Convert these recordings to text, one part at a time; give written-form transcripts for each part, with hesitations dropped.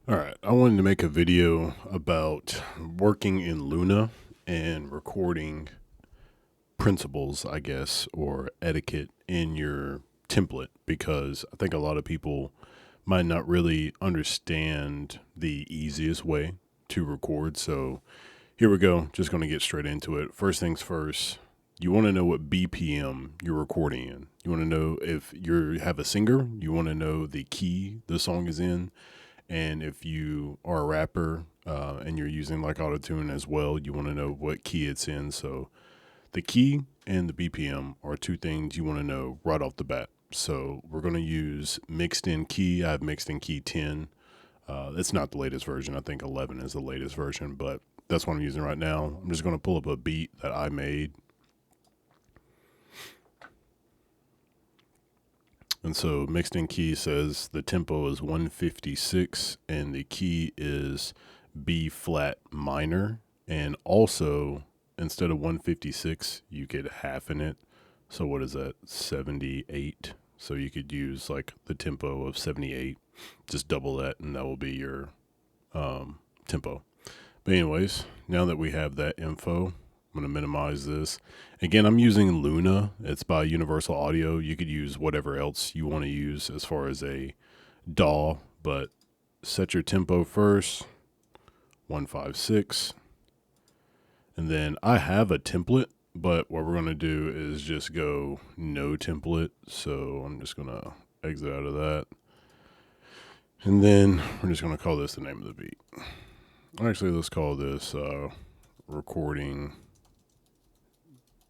All right, I wanted to make a video about working in Luna and recording principles, I guess, or etiquette in your template because I think a lot of people might not really understand the easiest way to record. So here we go, just going to get straight into it. First things first, you want to know what BPM you're recording in. You want to know if you have a singer, you want to know the key the song is in. And if you are a rapper and you're using like autotune as well, you want to know what key it's in. So the key and the BPM are two things you want to know right off the bat. So we're going to use mixed in key. I have mixed in key 10. It's not the latest version. I think 11 is the latest version, but that's what I'm using right now. I'm just going to pull up a beat that I made. And so mixed in key says the tempo is 156 and the key is B flat minor. And also, instead of 156, you get half in it. So what is that? 78. So you could use like the tempo of 78, just double that, and that will be your tempo. But anyways, now that we have that info, I'm going to minimize this. Again, I'm using Luna. It's by Universal Audio. You could use whatever else you want to use as far as a DAW, but set your tempo first, 156. And then I have a template, but what we're going to do is just go no template. So I'm just going to exit out of that. And then we're just going to call this the name of the beat. Actually, let's call this recording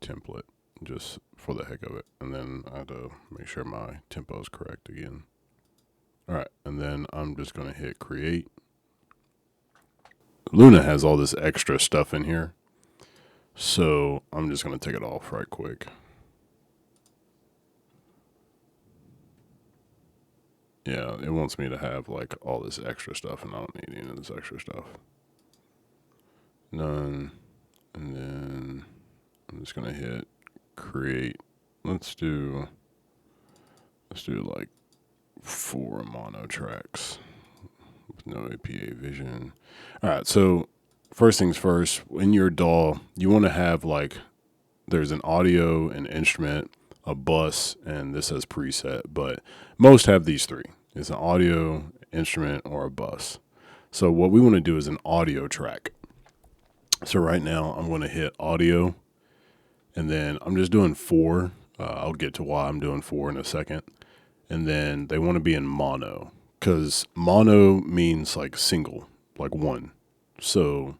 template just for the heck of it. And then I have to make sure my tempo is correct again. All right. And then I'm just going to hit create. Luna has all this extra stuff in here. So I'm just going to take it off right quick. Yeah, it wants me to have like all this extra stuff, and I don't need any of this extra stuff. None. And then I'm just going to hit create. Let's do like 4 mono tracks with no APA vision. All right, so first things first, in your DAW, you want to have like there's an audio, an instrument, a bus, and this says preset, but most have these three. It's an audio, instrument, or a bus. So what we want to do is an audio track. So right now I'm going to hit audio, and then I'm just doing 4. I'll get to why I'm doing 4 in a second. And then they want to be in mono because mono means like single, like one. So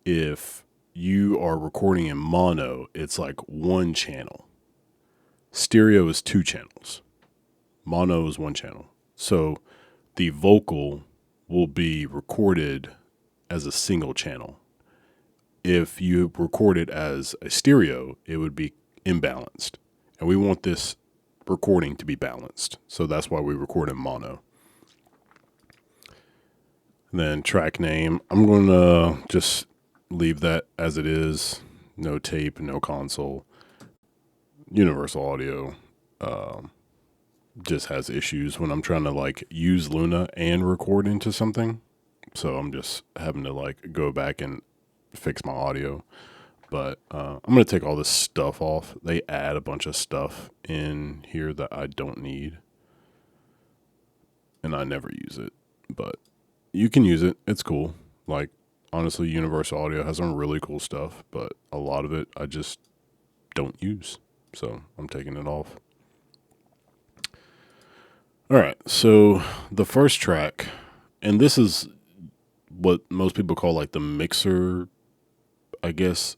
if you are recording in mono, it's like one channel. Stereo is 2 channels. Mono is 1 channel. So the vocal will be recorded as a single channel. If you record it as a stereo, it would be imbalanced. And we want this recording to be balanced. So that's why we record in mono. And then track name, I'm going to just leave that as it is. No tape, no console. Universal Audio just has issues when I'm trying to like use Luna and record into something. So I'm just having to like go back and fix my audio. But I'm going to take all this stuff off. They add a bunch of stuff in here that I don't need. And I never use it. But you can use it. It's cool. Like, honestly, Universal Audio has some really cool stuff. But a lot of it I just don't use. So I'm taking it off. All right. So the first track, and this is what most people call like the mixer, I guess.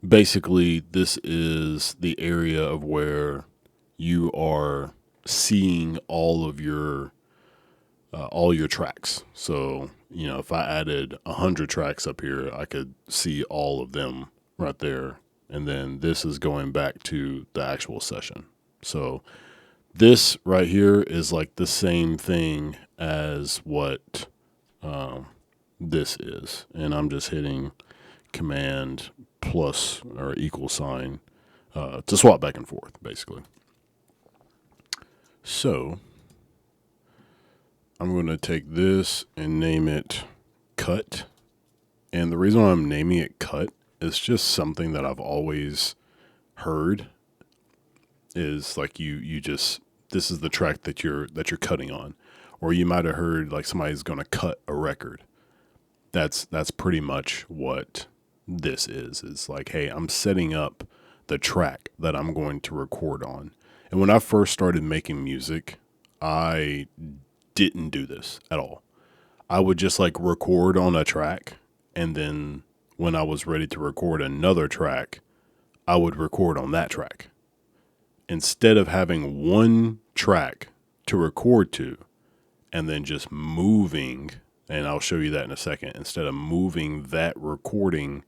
Basically, this is the area of where you are seeing all your tracks. So, you know, if I added 100 tracks up here, I could see all of them right there. And then this is going back to the actual session. So this right here is like the same thing as what this is. And I'm just hitting command plus or equal sign to swap back and forth, basically. So I'm going to take this and name it Cut. And the reason why I'm naming it Cut is just something that I've always heard is like you just, this is the track that you're cutting on. Or you might have heard like somebody's going to cut a record. That's pretty much what this is. It's like, hey, I'm setting up the track that I'm going to record on. And when I first started making music, I didn't do this at all. I would just like record on a track, and then when I was ready to record another track, I would record on that track. Instead of having one track to record to and then just moving, and I'll show you that in a second, instead of moving that recording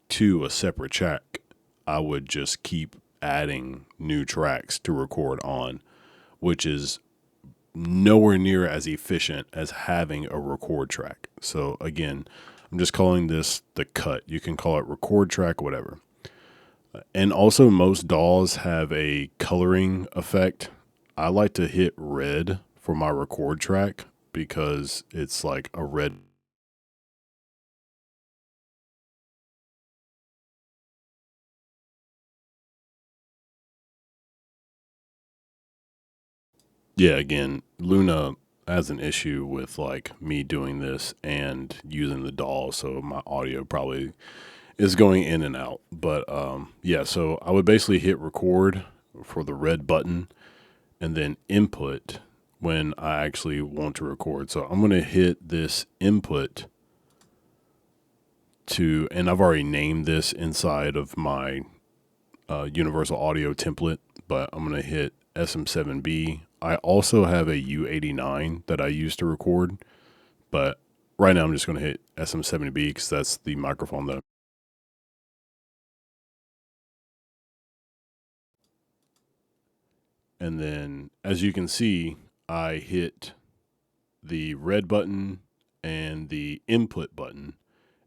to a separate track, I would just keep adding new tracks to record on, which is nowhere near as efficient as having a record track. So again, I'm just calling this the cut. You can call it record track, whatever. And also most DAWs have a coloring effect. I like to hit red for my record track because it's like a red. Yeah, again, Luna has an issue with like me doing this and using the DAW, so my audio probably is going in and out. But yeah, so I would basically hit record for the red button and then input when I actually want to record. So I'm going to hit this input to, and I've already named this inside of my universal audio template, but I'm going to hit SM7B. I also have a U89 that I use to record, but right now I'm just going to hit SM7B because that's the microphone that. And then as you can see, I hit the red button and the input button,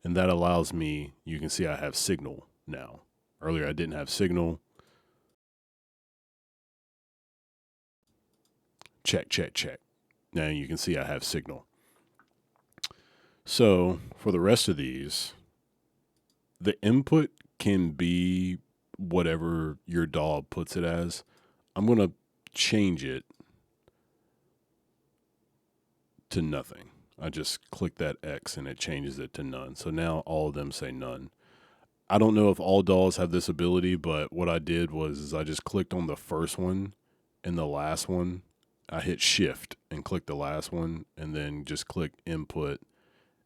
and that allows me, you can see I have signal now. Earlier I didn't have signal. Check, check, check. Now you can see I have signal. So for the rest of these, the input can be whatever your DAW puts it as. I'm going to change it to nothing. I just click that X and it changes it to none. So now all of them say none. I don't know if all DAWs have this ability, but what I did was I just clicked on the first one and the last one. I hit shift and click the last one and then just click input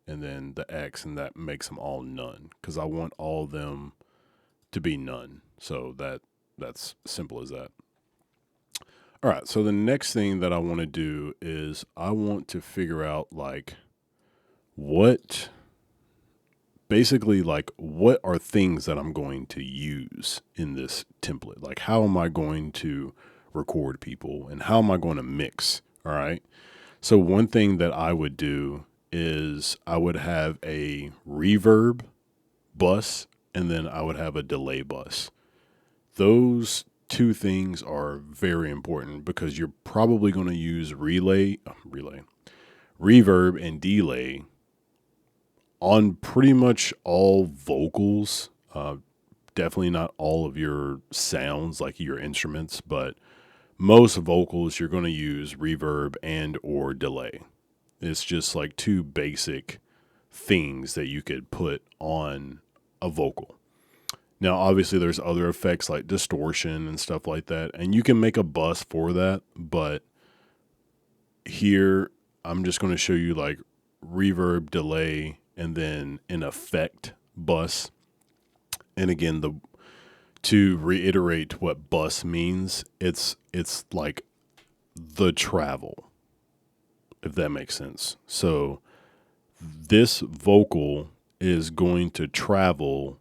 and then the X, and that makes them all none because I want all of them to be none. So that's simple as that. All right, so the next thing that I want to do is I want to figure out like what basically like what are things that I'm going to use in this template? Like how am I going to record people and how am I going to mix? All right. So one thing that I would do is I would have a reverb bus and then I would have a delay bus. Those two things are very important because you're probably going to use reverb and delay on pretty much all vocals. Definitely not all of your sounds like your instruments, but most vocals you're going to use reverb and or delay. It's just like two basic things that you could put on a vocal. Now, obviously, there's other effects like distortion and stuff like that, and you can make a bus for that. But here, I'm just going to show you like reverb, delay, and then an effect bus. And again, to reiterate what bus means, it's like the travel, if that makes sense. So this vocal is going to travel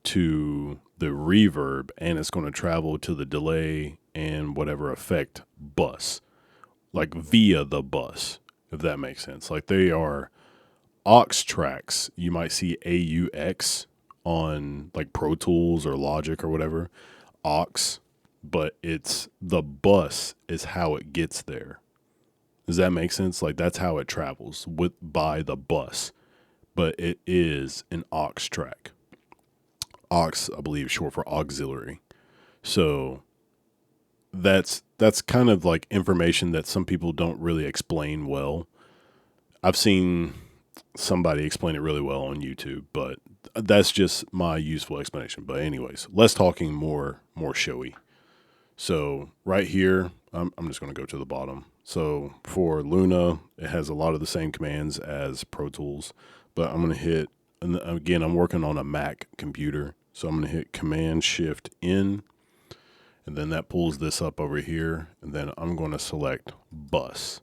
to the reverb and it's going to travel to the delay and whatever effect bus, like via the bus, if that makes sense. Like they are aux tracks. You might see AUX on like Pro Tools or Logic or whatever, aux, but it's the bus is how it gets there. Does that make sense? Like that's how it travels by the bus, but it is an aux track. Aux, I believe, is short for auxiliary. So that's kind of like information that some people don't really explain well. I've seen somebody explain it really well on YouTube, but that's just my useful explanation. But anyways, less talking, more showy. So right here, I'm just going to go to the bottom. So for Luna, it has a lot of the same commands as Pro Tools, but I'm going to hit, and again, I'm working on a Mac computer. So I'm going to hit Command Shift N, and then that pulls this up over here. And then I'm going to select bus.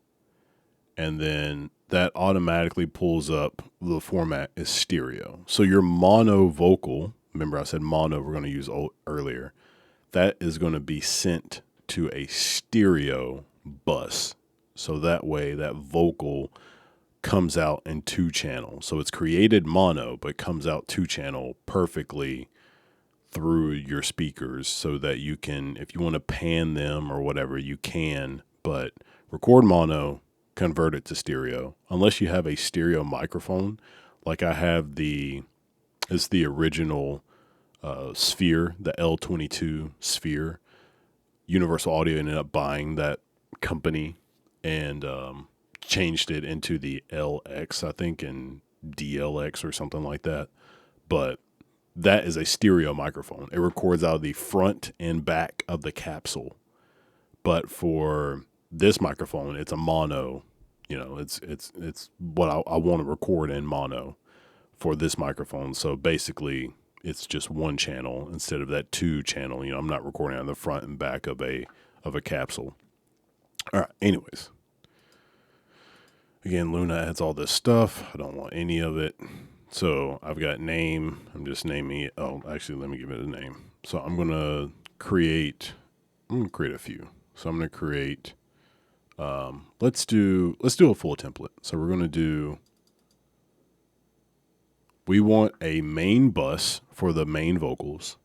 And then that automatically pulls up the format is stereo. So your mono vocal, remember I said mono we're going to use earlier, that is going to be sent to a stereo bus. So that way that vocal comes out in 2-channel. So it's created mono, but comes out 2-channel perfectly through your speakers so that you can, if you want to pan them or whatever, you can, but record mono, convert it to stereo. Unless you have a stereo microphone, like I have it's the original Sphere, the L22 Sphere. Universal Audio ended up buying that company and changed it into the LX, I think, and DLX or something like that. But that is a stereo microphone. It records out of the front and back of the capsule. But for this microphone, it's a mono. You know, it's what I want to record in mono for this microphone. So basically, it's just 1 channel instead of that 2-channel. You know, I'm not recording on the front and back of a capsule. All right. Anyways, again, Luna adds all this stuff. I don't want any of it. So I've got name. I'm just naming it. Oh, actually, let me give it a name. So I'm gonna create a few. So I'm gonna create. Let's do a full template. So we're gonna do. We want a main bus for the main vocals,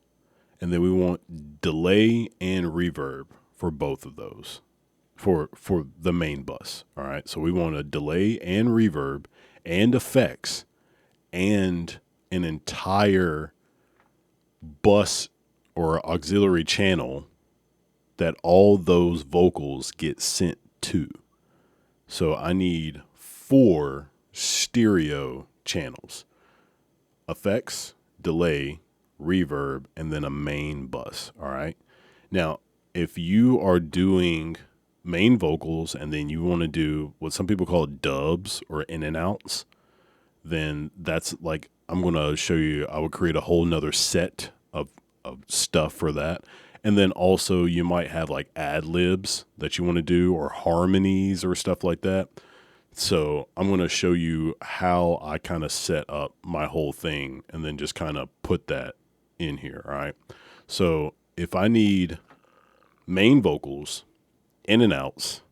and then we want delay and reverb for both of those for the main bus. All right. So we want a delay and reverb and effects and an entire bus or auxiliary channel that all those vocals get sent to. So I need 4 stereo channels: effects, delay, reverb, and then a main bus. All right. Now, if you are doing main vocals and then you want to do what some people call dubs or in and outs, then that's like, I'm going to show you, I would create a whole nother set of stuff for that. And then also you might have like ad libs that you want to do or harmonies or stuff like that. So I'm going to show you how I kind of set up my whole thing and then just kind of put that in here. All right. So if I need main vocals, in and outs,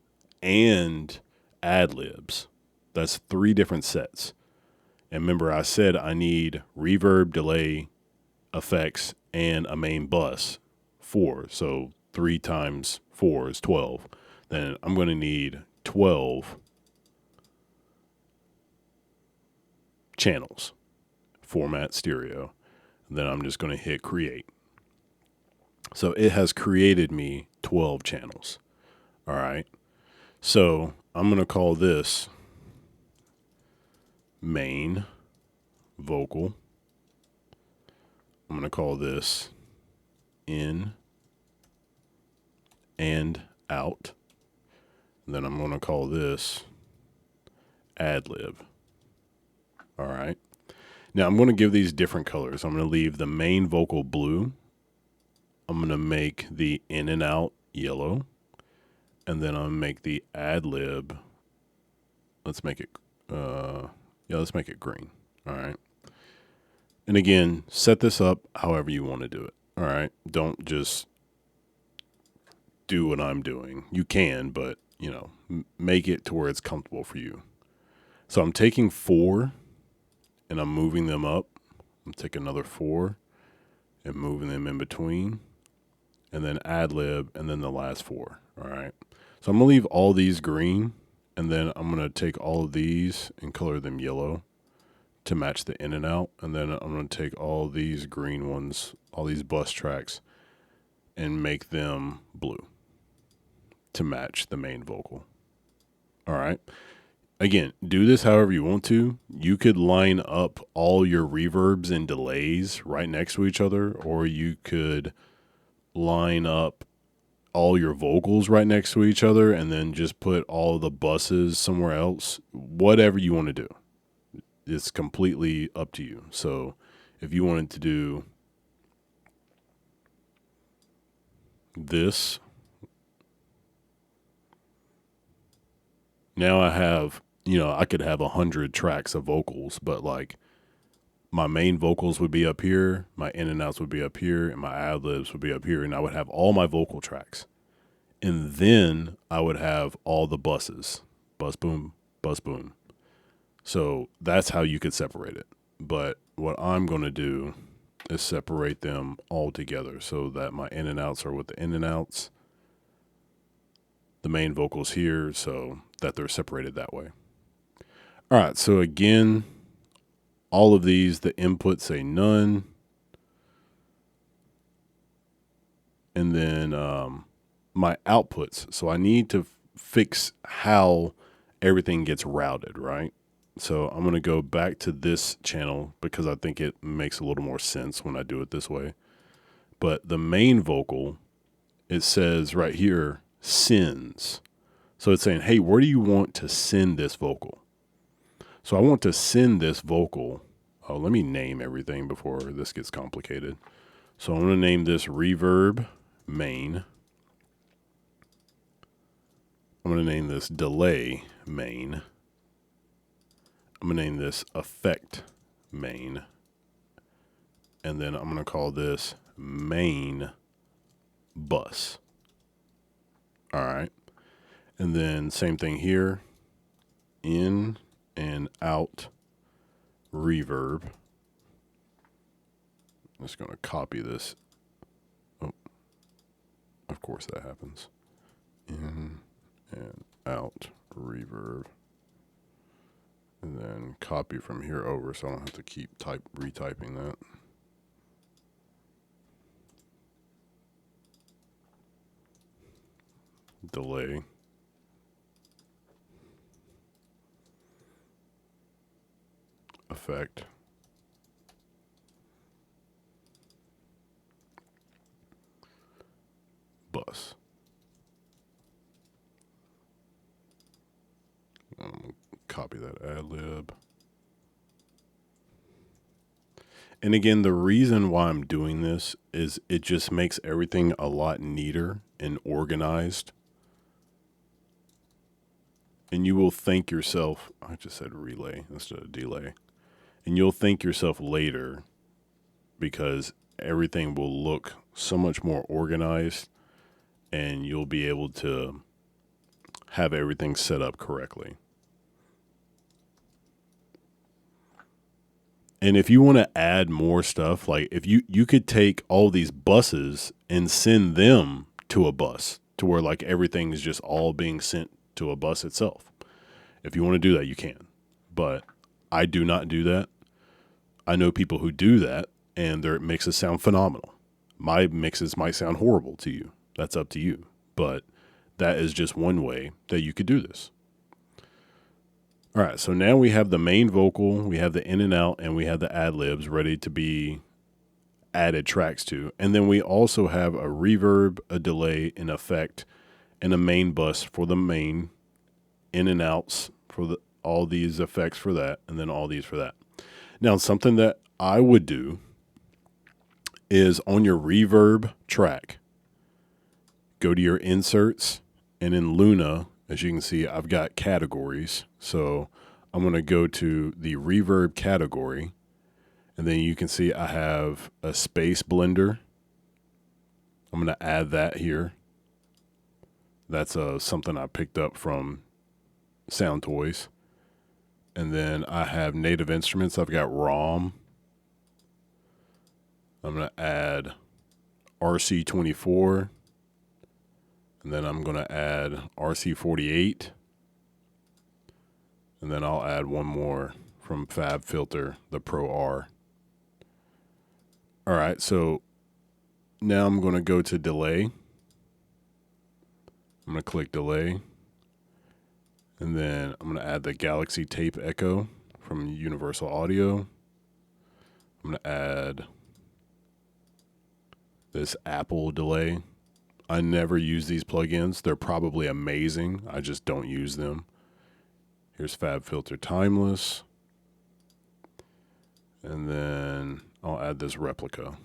and ad libs, that's 3 different sets. And remember, I said I need reverb, delay, effects, and a main bus, 4. So 3 times 4 is 12. Then I'm going to need 12 channels, format stereo. And then I'm just going to hit create. So it has created me 12 channels. All right. So I'm going to call this main vocal. I'm going to call this in and out. And then I'm going to call this ad lib. All right. Now I'm going to give these different colors. I'm going to leave the main vocal blue. I'm going to make the in and out yellow. And then I'm going to make the ad lib. Let's make it, let's make it green. All right. And again, set this up however you want to do it. All right. Don't just do what I'm doing. You can, but, make it to where it's comfortable for you. So I'm taking 4 and I'm moving them up. I'm taking another 4 and moving them in between. And then ad lib and then the last 4. All right. So I'm going to leave all these green And then I'm going to take all of these and color them yellow to match the in and out. And then I'm going to take all these green ones, all these bus tracks, and make them blue to match the main vocal. All right. Again, do this however you want to. You could line up all your reverbs and delays right next to each other, or you could line up all your vocals right next to each other and then just put all the buses somewhere else. Whatever you want to do. It's completely up to you. So if you wanted to do this, now I have, I could have 100 tracks of vocals, but like my main vocals would be up here, my in and outs would be up here, and my ad libs would be up here, and I would have all my vocal tracks. And then I would have all the buses, bus boom, bus boom. So that's how you could separate it. But what I'm going to do is separate them all together so that my in and outs are with the in and outs, the main vocals here, so that they're separated that way. All right, so again, all of these, the inputs say none. And then my outputs. So I need to fix how everything gets routed, right? So I'm going to go back to this channel because I think it makes a little more sense when I do it this way. But the main vocal, it says right here, sends. So it's saying, hey, where do you want to send this vocal? So I want to send this vocal. Oh, let me name everything before this gets complicated. So I'm going to name this reverb main. I'm going to name this delay main. I'm going to name this effect main. And then I'm going to call this main bus. All right. And then same thing here. In and out reverb. I'm just going to copy this. Oh, of course that happens. In and out reverb. And then copy from here over so I don't have to keep retyping that. Delay. Effect. Bus. Copy that ad lib. And again, the reason why I'm doing this is it just makes everything a lot neater and organized. And you will thank yourself, I just said relay instead of delay. And you'll thank yourself later because everything will look so much more organized and you'll be able to have everything set up correctly. And if you want to add more stuff, like if you could take all these buses and send them to a bus to where like everything is just all being sent to a bus itself. If you want to do that, you can. But I do not do that. I know people who do that and their mixes sound phenomenal. My mixes might sound horrible to you. That's up to you. But that is just one way that you could do this. All right, so now we have the main vocal, we have the in and out, and we have the ad libs ready to be added tracks to. And then we also have a reverb, a delay, an effect, and a main bus for the main, in and outs for all these effects for that, and then all these for that. Now, something that I would do is on your reverb track, go to your inserts, and in Luna, as you can see, I've got categories. So I'm going to go to the reverb category, and then you can see I have a space blender. I'm going to add that here. That's something I picked up from Sound Toys. And then I have native instruments. I've got ROM. I'm going to add RC24. And then I'm going to add RC48. And then I'll add one more from FabFilter, the Pro R. All right, so now I'm going to go to delay. I'm going to click delay. And then I'm going to add the Galaxy Tape Echo from Universal Audio. I'm going to add this Apple delay. I never use these plugins. They're probably amazing. I just don't use them. Here's FabFilter Timeless. And then I'll add this replica.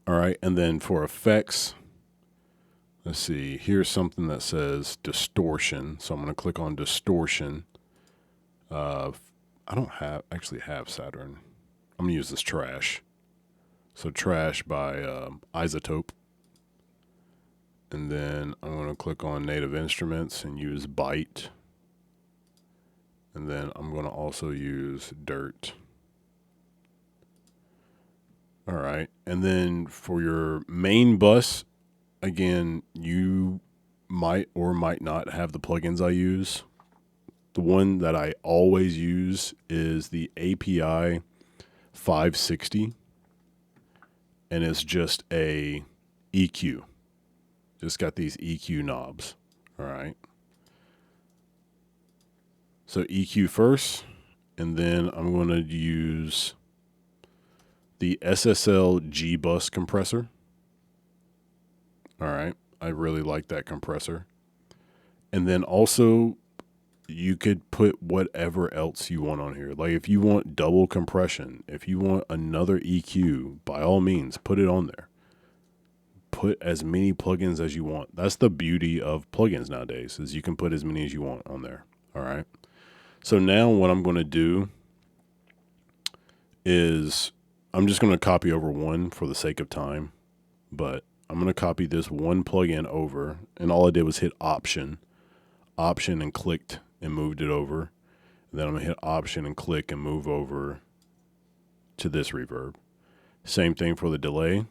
All right, and then for effects, let's see, here's something that says distortion. So I'm going to click on distortion. I don't actually have Saturn. I'm going to use this Trash. So Trash by Isotope. And then I'm going to click on Native Instruments and use Byte. And then I'm going to also use Dirt. All right. And then for your main bus, again, you might or might not have the plugins I use. The one that I always use is the API 560. And it's just a EQ. Just got these EQ knobs. All right. So EQ first, and then I'm going to use the SSL G-Bus compressor. All right. I really like that compressor. And then also you could put whatever else you want on here. Like if you want double compression, if you want another EQ, by all means, put it on there. Put as many plugins as you want. That's the beauty of plugins nowadays, is you can put as many as you want on there. All right. So now what I'm going to do is I'm just going to copy over one for the sake of time, but I'm going to copy this one plugin over, and all I did was hit Option, and clicked and moved it over. And then I'm going to hit Option and click and move over to this reverb. Same thing for the delay.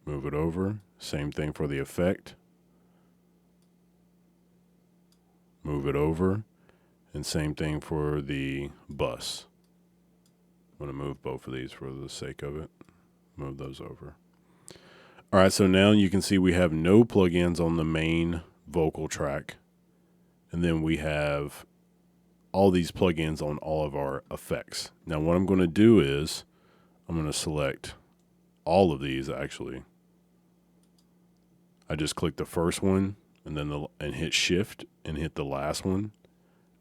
Move it over. Same thing for the effect. Move it over, and same thing for the bus. I'm going to move both of these for the sake of it. Move those over. All right, so now you can see we have no plugins on the main vocal track, and then we have all these plugins on all of our effects. Now what I'm going to do is I'm going to select all of these. Actually, I just click the first one, and then and hit Shift and hit the last one,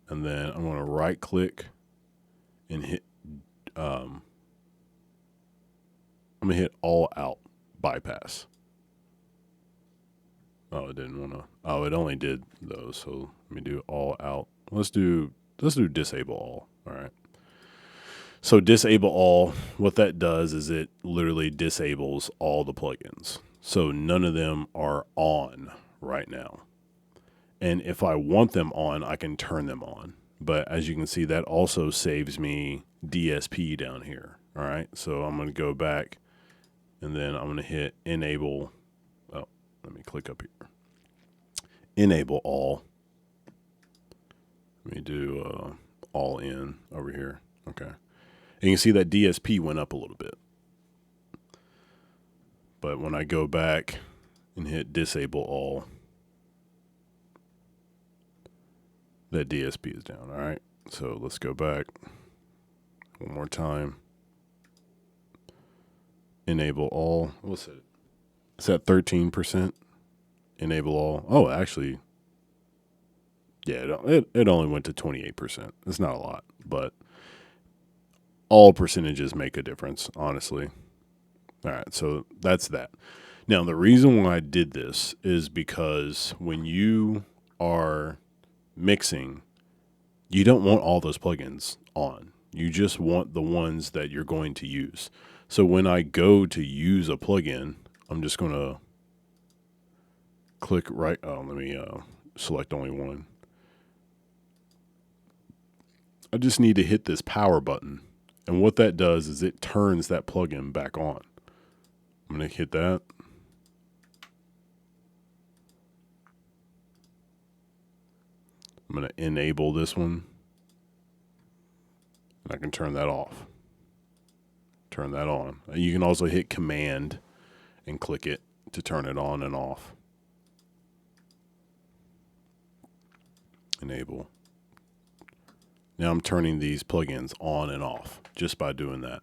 and then I'm going to right click and hit I'm going to hit All Out Bypass. Oh, it didn't want to. Oh, it only did those. So let me do All Out. Let's do Disable All. All right. So Disable All, what that does is it literally disables all the plugins. So none of them are on right now. And if I want them on, I can turn them on. But as you can see, that also saves me DSP down here. All right. So I'm going to go back, and then I'm going to hit Enable. Oh, let me click up here. Enable All. Let me do All In over here. Okay. And you can see that DSP went up a little bit. But when I go back and hit Disable All, that DSP is down. All right. So let's go back one more time. Enable All. What's it? It's at 13%. Enable All. Oh, actually, yeah, it only went to 28%. It's not a lot, but all percentages make a difference, honestly. All right, so that's that. Now, the reason why I did this is because when you are mixing, you don't want all those plugins on. You just want the ones that you're going to use. So when I go to use a plugin, I'm just going to click right. Oh, let me select only one. I just need to hit this power button. And what that does is it turns that plugin back on. I'm going to hit that. I'm going to enable this one. And I can turn that off. Turn that on. You can also hit Command and click it to turn it on and off. Enable. Now I'm turning these plugins on and off just by doing that.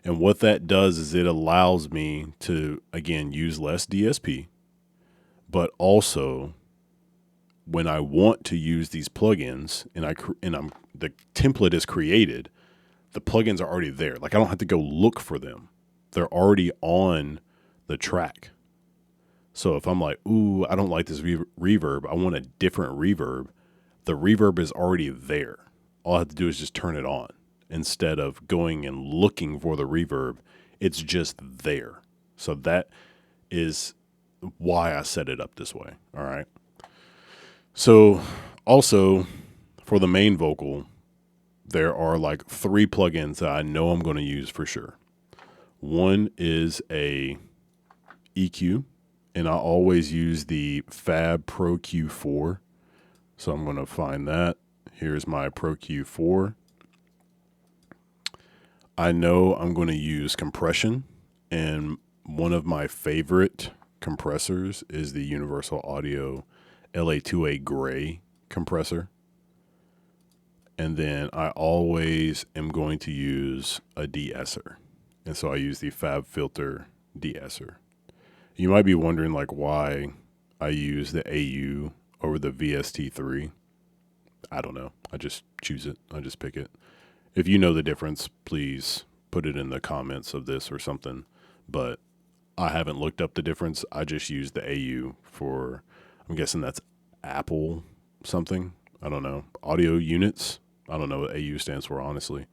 And what that does is it allows me to, again, use less DSP, but also when I want to use these plugins and the template is created, the plugins are already there. Like I don't have to go look for them. They're already on the track. So if I'm like, ooh, I don't like this reverb, I want a different reverb, the reverb is already there. All I have to do is just turn it on. Instead of going and looking for the reverb, it's just there. So that is why I set it up this way. All right. So also for the main vocal, there are like 3 plugins that I know I'm going to use for sure. One is a EQ, and I always use the Fab Pro Q4. So I'm going to find that. Here's my Pro Q4. I know I'm going to use compression, and one of my favorite compressors is the Universal Audio LA2A Gray compressor. And then I always am going to use a de-esser. And so I use the Fab Filter de-esser. You might be wondering like why I use the AU over the VST3. I don't know. I just choose it. I just pick it. If you know the difference, please put it in the comments of this or something. But I haven't looked up the difference. I just use the AU for, I'm guessing that's Apple something. I don't know. Audio units. I don't know what AU stands for, honestly.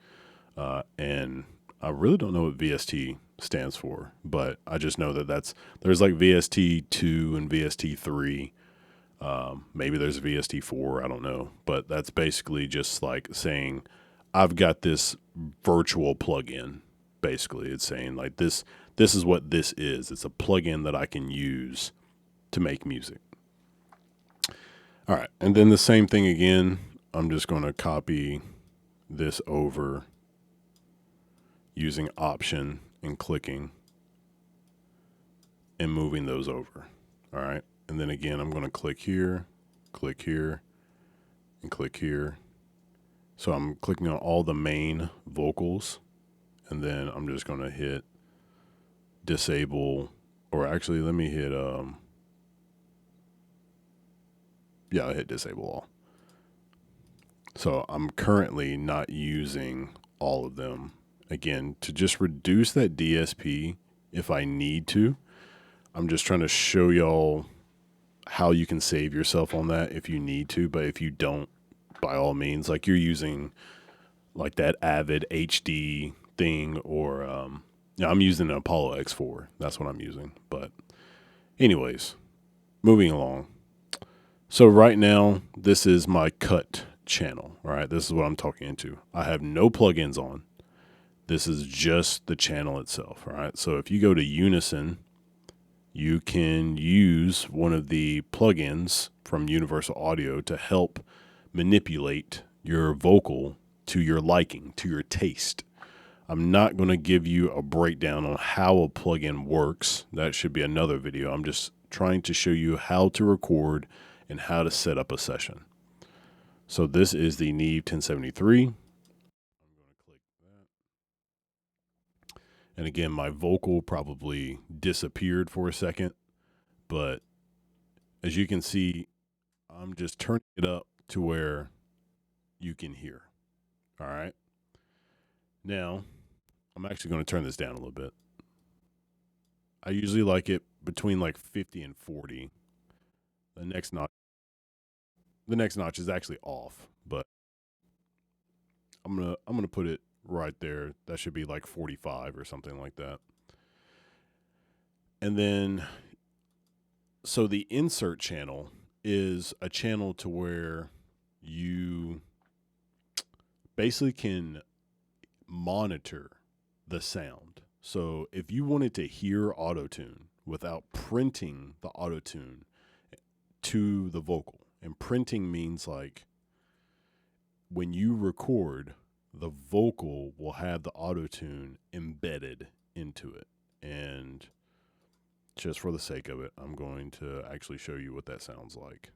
And I really don't know what VST stands for, but I just know that there's like VST2 and VST3. Maybe there's VST4. I don't know. But that's basically just like saying, I've got this virtual plugin. Basically, it's saying like this is what this is. It's a plugin that I can use to make music. All right. And then the same thing again. I'm just going to copy this over using Option and clicking and moving those over. All right. And then again, I'm going to click here, and click here. So I'm clicking on all the main vocals, and then I'm just going to hit disable, or actually let me hit, I hit disable all. So I'm currently not using all of them. Again, to just reduce that DSP if I need to. I'm just trying to show y'all how you can save yourself on that if you need to. But if you don't, by all means, like you're using like that Avid HD thing, or I'm using an Apollo X4. That's what I'm using. But anyways, moving along. So right now, this is my cut channel. All right, this is what I'm talking into. I have no plugins on. This is just the channel itself. All right, so if you go to Unison, you can use one of the plugins from Universal Audio to help manipulate your vocal to your liking, to your taste. I'm not going to give you a breakdown on how a plugin works. That should be another video. I'm just trying to show you how to record and how to set up a session. So this is the Neve 1073. I'm going to click that. And again, my vocal probably disappeared for a second, but as you can see, I'm just turning it up to where you can hear. All right. Now, I'm actually going to turn this down a little bit. I usually like it between like 50 and 40. The next notch is actually off, but I'm gonna put it right there. That should be like 45 or something like that. And then, so the insert channel is a channel to where you basically can monitor the sound. So if you wanted to hear auto-tune without printing the auto-tune to the vocal, and printing means like when you record, the vocal will have the auto-tune embedded into it. And just for the sake of it, I'm going to actually show you what that sounds like.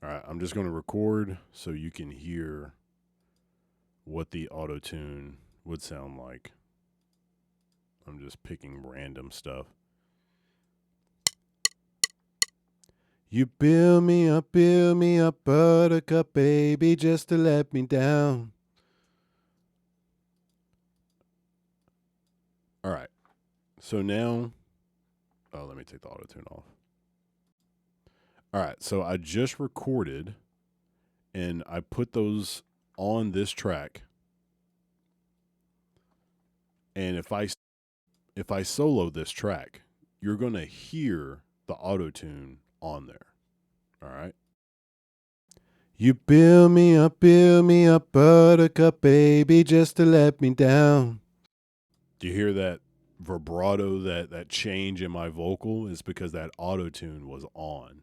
All right, I'm just going to record so you can hear what the auto-tune would sound like. I'm just picking random stuff. You build me up, buttercup baby, just to let me down. All right, so now, let me take the auto-tune off. All right, so I just recorded and I put those on this track. And if I solo this track, you're going to hear the auto-tune on there. All right. You build me up, buttercup baby, just to let me down. Do you hear that vibrato, that change in my vocal? Is because that auto-tune was on.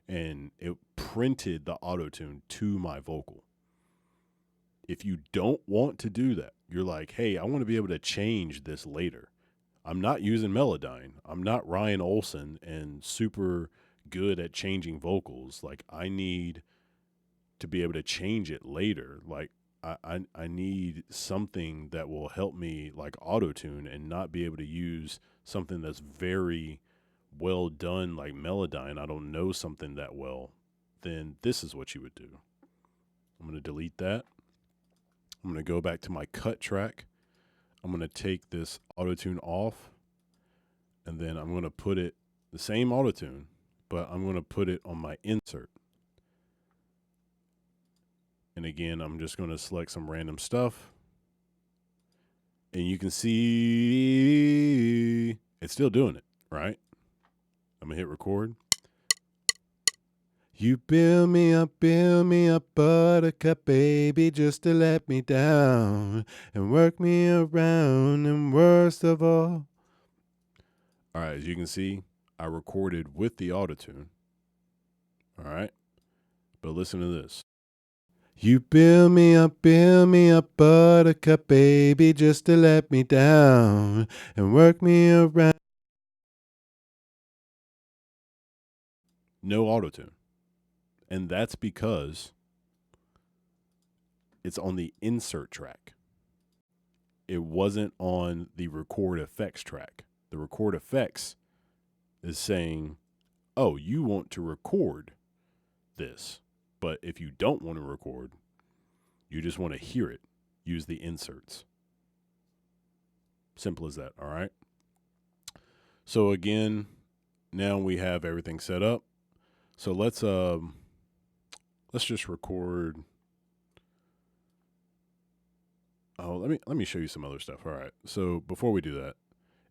And it printed the auto-tune to my vocal. If you don't want to do that, you're like, hey, I want to be able to change this later. I'm not using Melodyne. I'm not Ryan Olsen and super good at changing vocals. Like, I need to be able to change it later. Like, I need something that will help me, like auto-tune, and not be able to use something that's very well done like Melodyne. I don't know something that well. Then this is what you would do. I'm going to delete that. I'm going to go back to my cut track. I'm going to take this auto-tune off, and then I'm going to put it, the same auto-tune, but I'm going to put it on my insert. And again, I'm just going to select some random stuff. And you can see it's still doing it, right? I'm going to hit record. You build me up, buttercup baby, just to let me down and work me around, and worst of all. All right, as you can see, I recorded with the auto-tune. All right, but listen to this. You build me up, buttercup baby, just to let me down and work me around. No auto-tune. And that's because it's on the insert track. It wasn't on the record effects track. The record effects is saying, oh, you want to record this. But if you don't want to record, you just want to hear it, use the inserts. Simple as that, all right? So again, now we have everything set up. So let's just record. Oh, let me show you some other stuff. All right. So before we do that,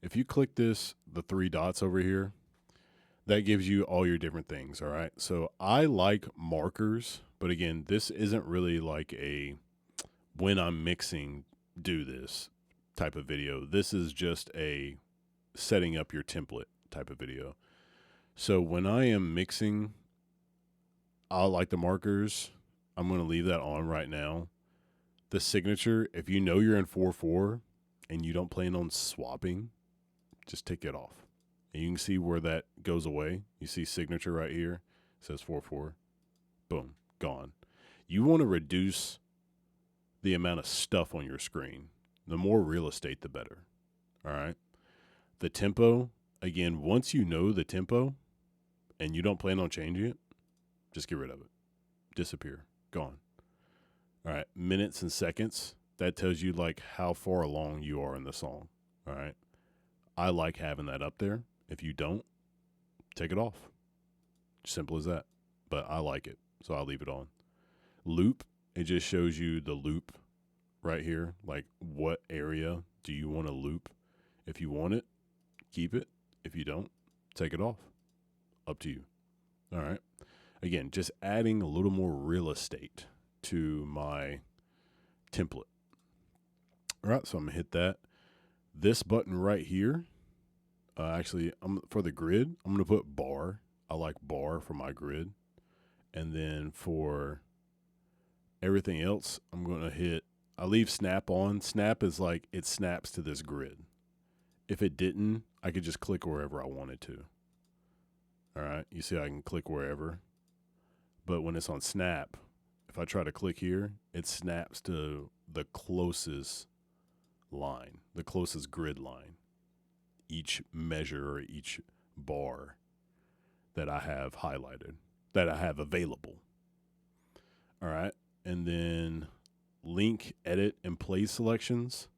if you click the 3 dots over here, that gives you all your different things. All right. So I like markers, but again, this isn't really like a when I'm mixing, do this type of video. This is just a setting up your template type of video. So when I am mixing, I like the markers. I'm going to leave that on right now. The signature, if you know you're in 4/4 and you don't plan on swapping, just take it off. And you can see where that goes away. You see signature right here. It says 4/4. Boom, gone. You want to reduce the amount of stuff on your screen. The more real estate, the better. All right. The tempo, again, once you know the tempo and you don't plan on changing it, just get rid of it. Disappear. Gone. All right. Minutes and seconds, that tells you like how far along you are in the song. All right. I like having that up there. If you don't, take it off. Simple as that. But I like it, so I'll leave it on. Loop, it just shows you the loop right here. Like, what area do you want to loop? If you want it, keep it. If you don't, take it off. Up to you. All right. Again, just adding a little more real estate to my template. All right, so I'm going to hit that. This button right here, Actually, for the grid, I'm going to put bar. I like bar for my grid. And then for everything else, I'm going to I leave snap on. Snap is like it snaps to this grid. If it didn't, I could just click wherever I wanted to. All right. You see, I can click wherever. But when it's on snap, if I try to click here, it snaps to the closest line, the closest grid line, each measure or each bar that I have highlighted, that I have available. All right. And then link, edit, and play selections.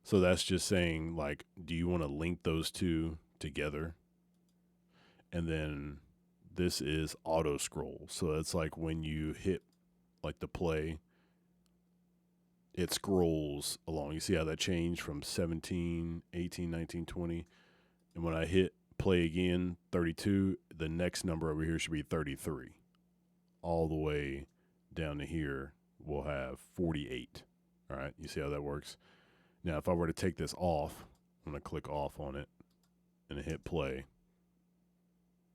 So that's just saying, like, do you want to link those two together? And then this is auto scroll. So it's like when you hit like the play, it scrolls along. You see how that changed from 17, 18, 19, 20. And when I hit play again, 32, the next number over here should be 33. All the way down to here, we'll have 48. All right, you see how that works? Now, if I were to take this off, I'm going to click off on it and hit play.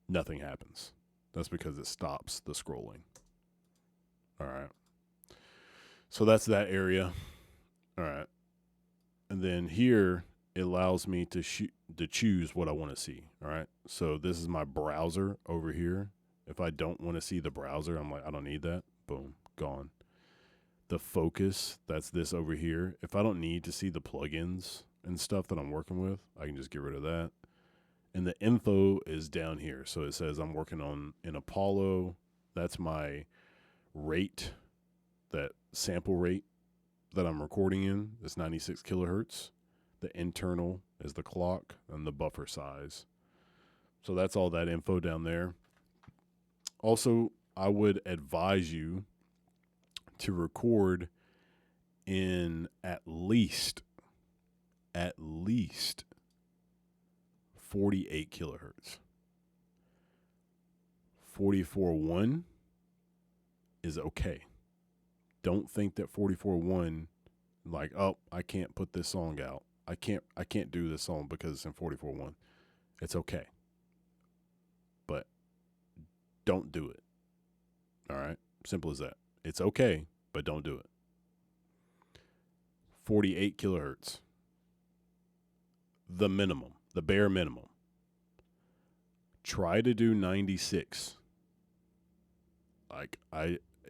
Nothing happens. That's because it stops the scrolling. All right. So that's that area. All right. And then here, it allows me to choose what I want to see. All right. So this is my browser over here. If I don't want to see the browser, I'm like, I don't need that. Boom, gone. The focus, that's this over here. If I don't need to see the plugins and stuff that I'm working with, I can just get rid of that. And the info is down here. So it says I'm working on an Apollo. That's my rate, that sample rate that I'm recording in. It's 96 kilohertz. The internal is the clock and the buffer size. So that's all that info down there. Also, I would advise you to record in at least 48 kilohertz. 44.1 is okay. Don't think that 44.1, like, oh, I can't put this song out. I can't do this song because it's in 44.1. It's okay. But don't do it. All right? Simple as that. It's okay, but don't do it. 48 kilohertz. The minimum, the bare minimum. Try to do 96.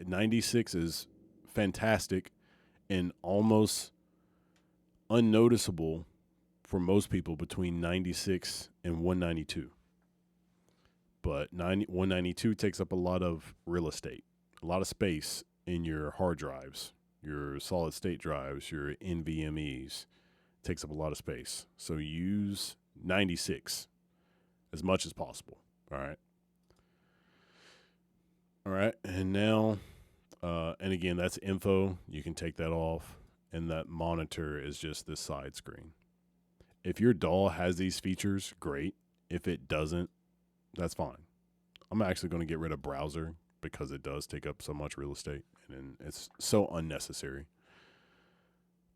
96 is fantastic and almost unnoticeable for most people between 96 and 192. But 192 takes up a lot of real estate, a lot of space in your hard drives, your solid state drives, your NVMEs. Takes up a lot of space. So use 96 as much as possible. All right. All right. And now, and again, that's info. You can take that off. And that monitor is just this side screen. If your DAW has these features, great. If it doesn't, that's fine. I'm actually going to get rid of browser because it does take up so much real estate and it's so unnecessary.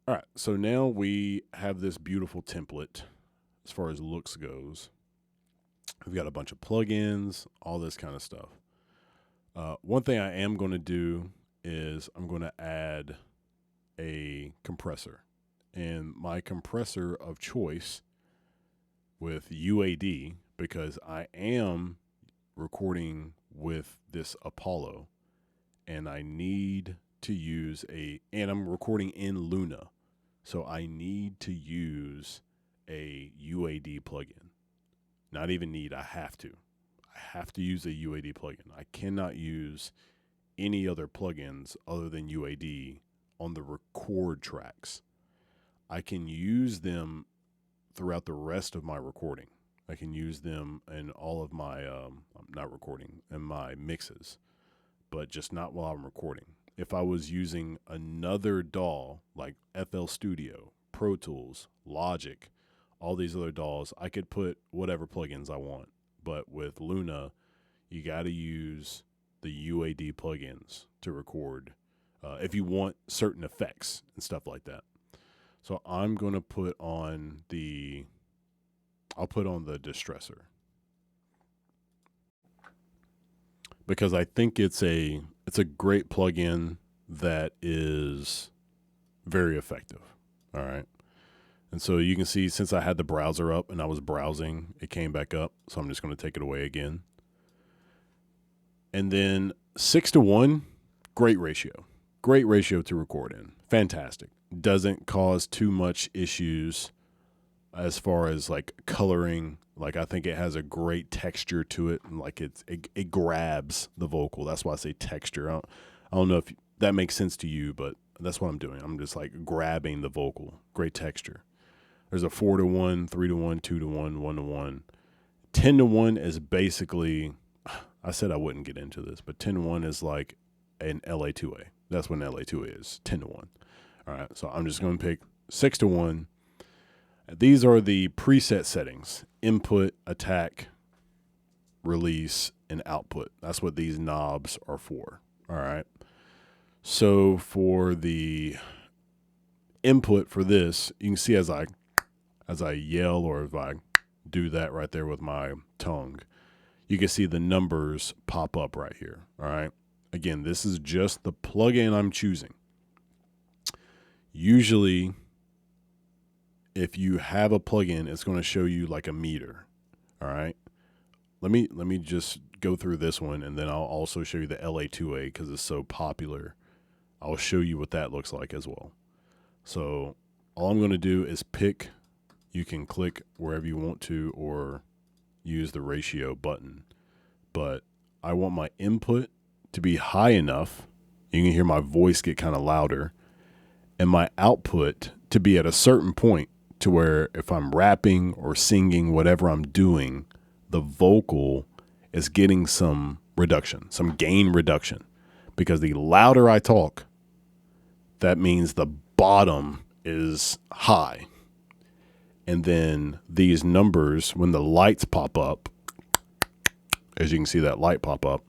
All right, so now we have this beautiful template as far as looks goes. We've got a bunch of plugins, all this kind of stuff. One thing I am going to do is I'm going to add a compressor. And my compressor of choice with UAD, because I am recording with this Apollo, and I need to use and I'm recording in Luna. So I need to use a UAD plugin. Not even need, I have to. I have to use a UAD plugin. I cannot use any other plugins other than UAD on the record tracks. I can use them throughout the rest of my recording. I can use them in all of my, not recording, in my mixes, but just not while I'm recording. If I was using another DAW like FL Studio, Pro Tools, Logic, all these other DAWs, I could put whatever plugins I want. But with Luna, you got to use the UAD plugins to record if you want certain effects and stuff like that. So I'm going to put on I'll put on the distressor because I think it's a great plugin that is very effective. All right. And so you can see since I had the browser up and I was browsing, it came back up. So I'm just going to take it away again. And then 6:1, great ratio. Great ratio to record in. Fantastic. Doesn't cause too much issues as far as like coloring. Like I think it has a great texture to it. And like it grabs the vocal. That's why I say texture. I don't know if that makes sense to you, but that's what I'm doing. I'm just like grabbing the vocal. Great texture. There's a 4:1, 3:1, 2:1, 1:1. 10:1 is basically, I said I wouldn't get into this, but 10:1 is like an LA2A. That's what an LA2A is, 10:1. All right, so I'm just going to pick 6:1. These are the preset settings: input, attack, release, and output. That's what these knobs are for. All right. So for the input for this, you can see as I yell or if I do that right there with my tongue, you can see the numbers pop up right here. All right. Again, this is just the plugin I'm choosing. Usually, if you have a plugin, it's going to show you like a meter. All right. Let me just go through this one, and then I'll also show you the LA2A because it's so popular. I'll show you what that looks like as well. So all I'm going to do is pick. You can click wherever you want to or use the ratio button. But I want my input to be high enough. You can hear my voice get kind of louder. And my output to be at a certain point to where if I'm rapping or singing, whatever I'm doing, the vocal is getting some reduction, some gain reduction. Because the louder I talk, that means the bottom is high. And then these numbers, when the lights pop up, as you can see that light pop up,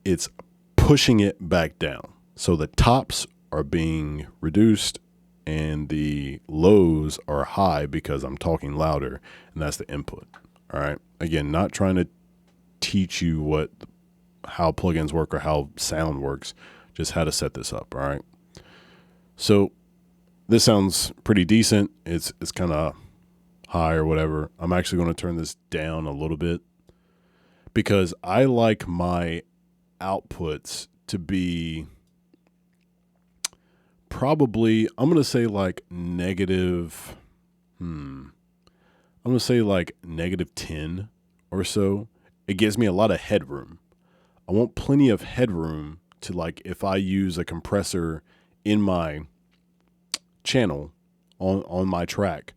it's pushing it back down. So the tops are being reduced and the lows are high because I'm talking louder, and that's the input. All right. Again, not trying to teach you how plugins work or how sound works, just how to set this up. All right. So this sounds pretty decent. It's kind of high or whatever. I'm actually going to turn this down a little bit because I like my outputs to be probably, I'm going to say like negative, I'm going to say like -10 or so. It gives me a lot of headroom. I want plenty of headroom to, like, if I use a compressor in my channel on my track,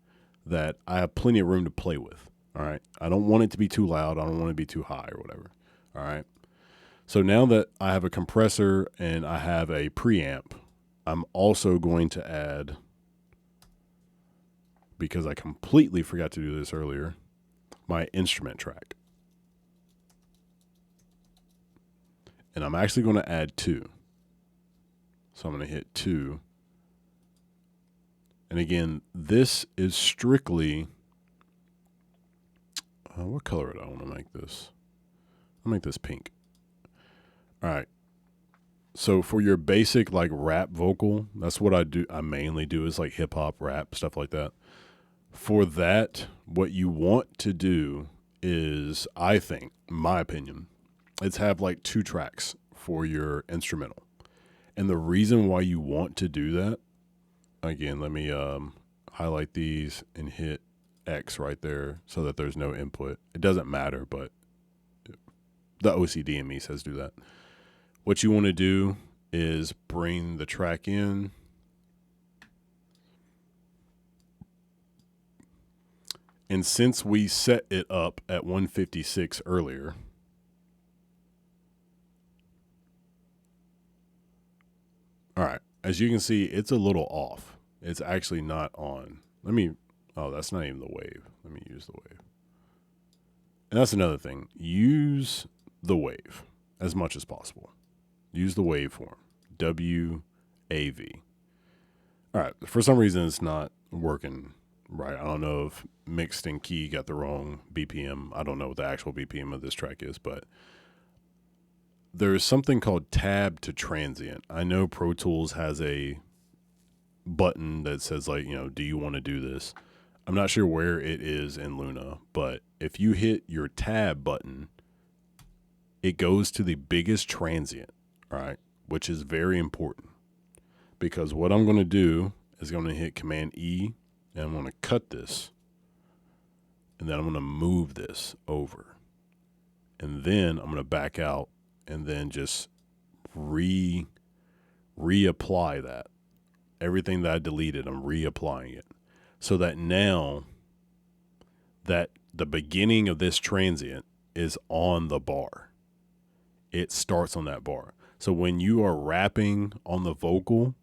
that I have plenty of room to play with. All right. I don't want it to be too loud. I don't want it to be too high or whatever. All right. So now that I have a compressor and I have a preamp, I'm also going to add, because I completely forgot to do this earlier, my instrument track. And I'm actually going to add 2. So I'm going to hit 2. And again, this is strictly, what color do I want to make this? I'll make this pink. All right. So for your basic like rap vocal, that's what I do. I mainly do is like hip hop, rap, stuff like that. For that, what you want to do is, I think, my opinion, is have like 2 tracks for your instrumental. And the reason why you want to do that, again, let me highlight these and hit X right there so that there's no input. It doesn't matter, but the OCD in me says do that. What you want to do is bring the track in. And since we set it up at 156 earlier, all right, as you can see, it's a little off. It's actually not on. That's not even the wave. Let me use the wave. And that's another thing. Use the wave as much as possible. Use the waveform. WAV. All right, for some reason it's not working right? I don't know if mixed and key got the wrong BPM. I don't know what the actual BPM of this track is, but there's something called tab to transient. I know Pro Tools has a button that says, like, you know, do you want to do this? I'm not sure where it is in Luna, but if you hit your tab button, it goes to the biggest transient, right? Which is very important, because what I'm going to do is going to hit Command E, and I'm going to cut this, and then I'm going to move this over, and then I'm going to back out, and then just reapply that. Everything that I deleted, I'm reapplying it, so that now that the beginning of this transient is on the bar. It starts on that bar. So when you are rapping on the vocal,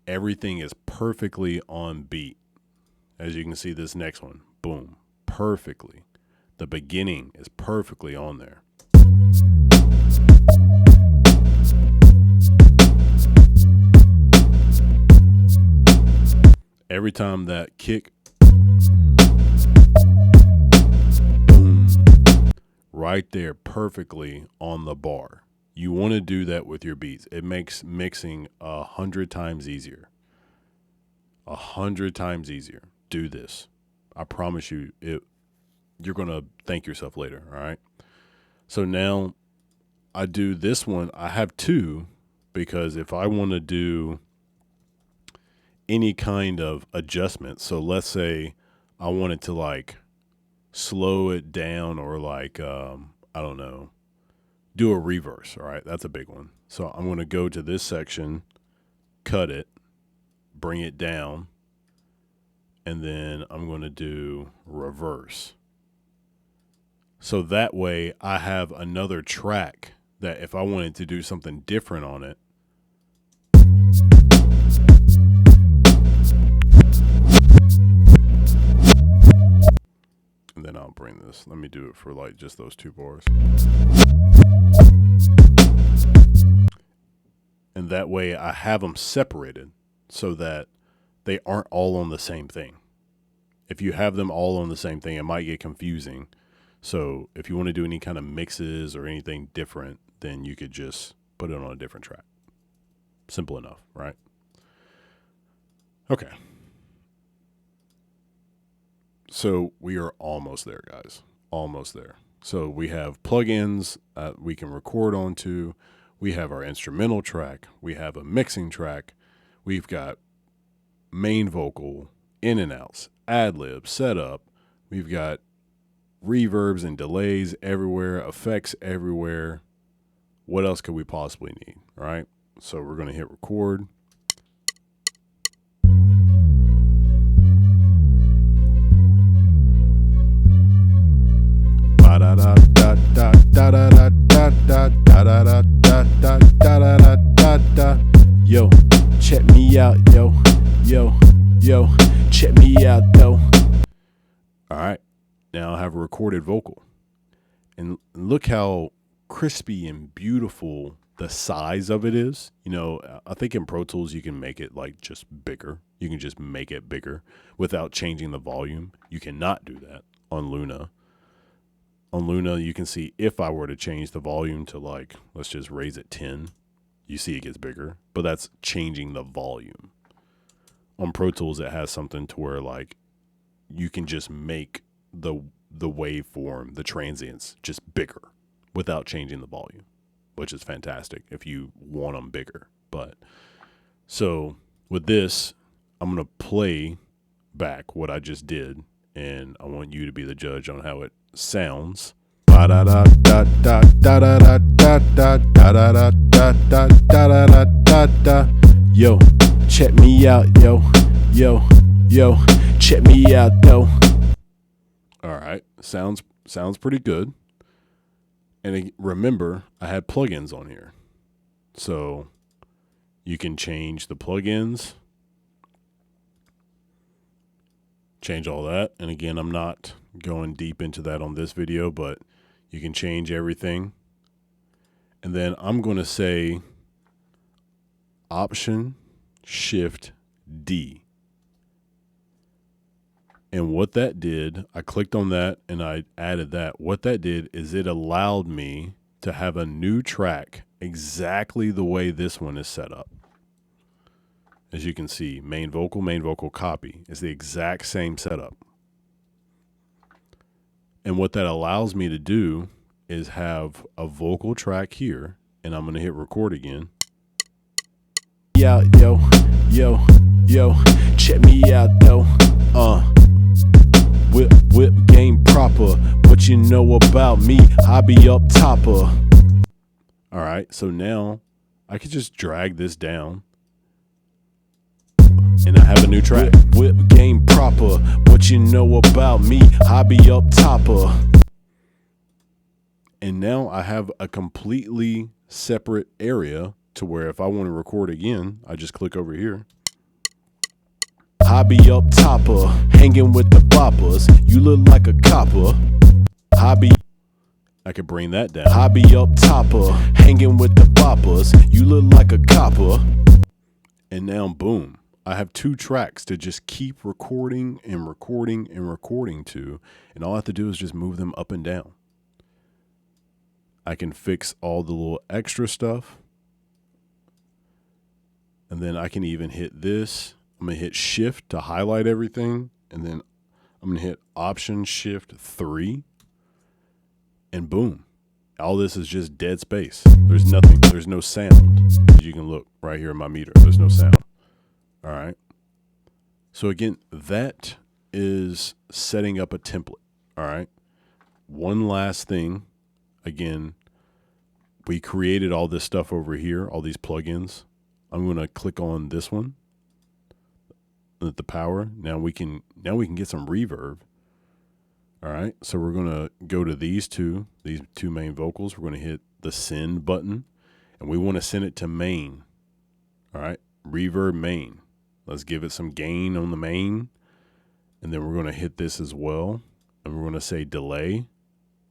everything is perfectly on beat. As you can see, this next one, boom, perfectly. The beginning is perfectly on there. Every time that kick, boom, right there, perfectly on the bar. You want to do that with your beats. It makes mixing 100 times easier. 100 times easier. Do this. I promise you, you're going to thank yourself later, all right? So now I do this one. I have two, because if I want to do any kind of adjustment, so let's say I wanted to like slow it down, or like, I don't know, do a reverse, all right? That's a big one. So I'm going to go to this section, cut it, bring it down, and then I'm going to do reverse. So that way I have another track that if I wanted to do something different on it, and then I'll bring this. Let me do it for like just those two bars. And that way I have them separated so that they aren't all on the same thing. If you have them all on the same thing, it might get confusing. So if you want to do any kind of mixes or anything different, then you could just put it on a different track. Simple enough, right? Okay. So we are almost there, guys. Almost there. So we have plugins we can record onto. We have our instrumental track. We have a mixing track. We've got main vocal, in and outs, ad-lib, setup. We've got reverbs and delays everywhere, effects everywhere. What else could we possibly need, right? So we're going to hit record. Yo, check me out, yo, check me out, though. All right, now I have a recorded vocal, and look how crispy and beautiful the size of it is. You know, I think in Pro Tools you can make it like just bigger. You can just make it bigger without changing the volume. You cannot do that on Luna. On Luna, you can see if I were to change the volume to like, let's just raise it 10, you see it gets bigger, but that's changing the volume. On Pro Tools, it has something to where like you can just make the waveform, the transients, just bigger without changing the volume, which is fantastic if you want them bigger. But so with this, I'm going to play back what I just did, and I want you to be the judge on how it sounds. Yo, check me out, yo, check me out, though. All right, sounds pretty good. And remember, I had plugins on here, so you can change the plugins, change all that. And again, I'm not going deep into that on this video, but you can change everything. And then I'm going to say Option Shift D. And what that did, I clicked on that and I added that. What that did is it allowed me to have a new track exactly the way this one is set up. As you can see, main vocal, copy is the exact same setup. And what that allows me to do is have a vocal track here, and I'm going to hit record again. Yeah, yo, check me out though. Whip game proper. What you know about me? I be up topper. All right, so now I could just drag this down and I have a new track. Whip game proper. What you know about me? I be up topper. And now I have a completely separate area to where if I want to record again, I just click over here. I be up topper, hanging with the boppers. You look like a copper. I could bring that down. I be up topper, hanging with the boppers. You look like a copper. And now, boom, I have two tracks to just keep recording and recording and recording to. And all I have to do is just move them up and down. I can fix all the little extra stuff. And then I can even hit this. I'm going to hit shift to highlight everything. And then I'm going to hit option shift 3. And boom. All this is just dead space. There's nothing. There's no sound. As you can look right here in my meter. There's no sound. All right. So again, that is setting up a template. All right. One last thing. Again, we created all this stuff over here, all these plugins. I'm going to click on this one. The power. Now we can get some reverb. All right. So we're going to go to these two main vocals. We're going to hit the send button and we want to send it to main. All right. Reverb main. Let's give it some gain on the main. And then we're going to hit this as well. And we're going to say delay.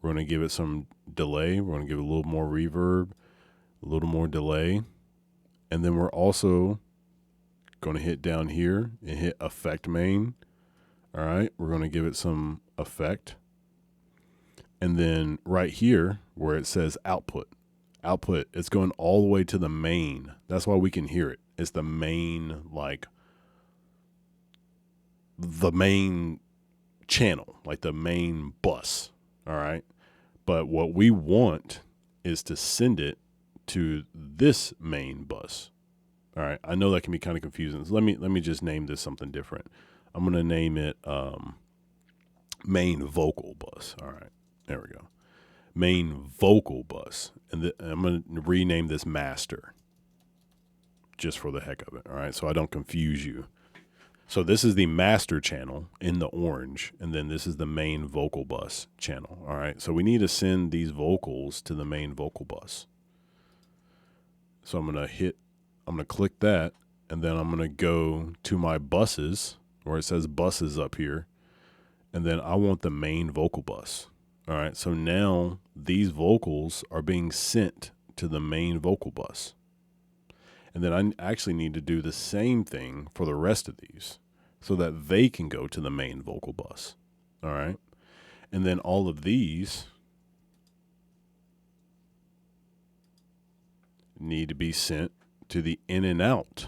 We're going to give it some delay. We're going to give it a little more reverb, a little more delay. And then we're also going to hit down here and hit effect main. All right. We're going to give it some effect. And then right here where it says output, it's going all the way to the main. That's why we can hear it. It's the main, like the main channel, like the main bus. All right. But what we want is to send it to this main bus. All right. I know that can be kind of confusing. So let me just name this something different. I'm going to name it main vocal bus. All right. There we go. Main vocal bus. And I'm going to rename this master just for the heck of it. All right. So I don't confuse you. So this is the master channel in the orange, and then this is the main vocal bus channel. All right. So we need to send these vocals to the main vocal bus. So I'm going to click that, and then I'm going to go to my buses where it says buses up here. And then I want the main vocal bus. All right. So now these vocals are being sent to the main vocal bus. And then I actually need to do the same thing for the rest of these so that they can go to the main vocal bus. All right. And then all of these need to be sent to the in and out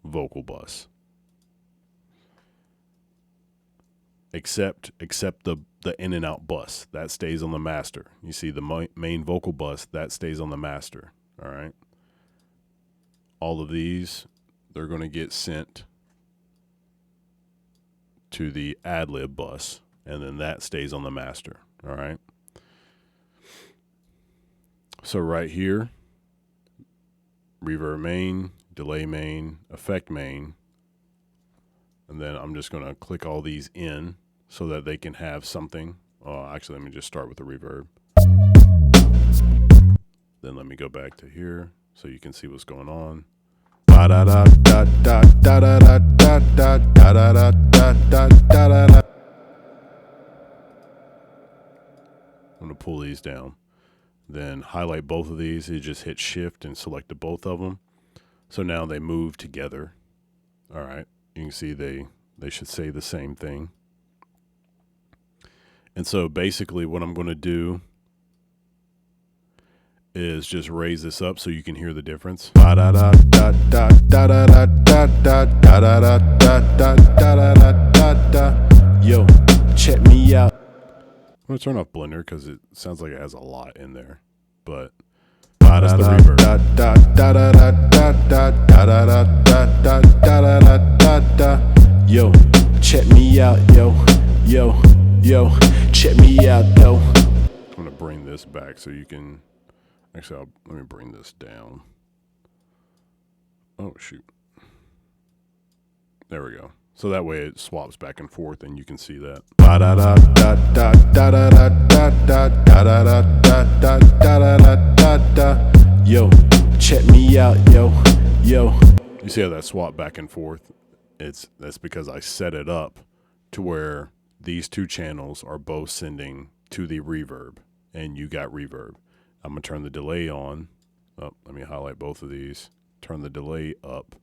vocal bus. Except the in and out bus that stays on the master. You see the main vocal bus that stays on the master. All right. All of these, they're going to get sent to the ad-lib bus, and then that stays on the master. All right. So right here, reverb main, delay main, effect main, and then I'm just going to click all these in so that they can have something. Actually, let me just start with the reverb. Then let me go back to here so you can see what's going on. I'm going to pull these down. Then highlight both of these. You just hit shift and select the both of them. So now they move together. All right. You can see they should say the same thing. And so basically what I'm going to do is just raise this up so you can hear the difference. Yo, check me out. I'm going to turn off Blender because it sounds like it has a lot in there. But that's the reverb. Yo, check me out, yo, check me out, though. I'm going to bring this back so you can... Actually, let me bring this down. Oh, shoot. There we go. So that way it swaps back and forth and you can see that. Yo, check me out, yo. You see how that swap back and forth? That's because I set it up to where these two channels are both sending to the reverb, and you got reverb. I'm going to turn the delay on. Oh, let me highlight both of these. Turn the delay up.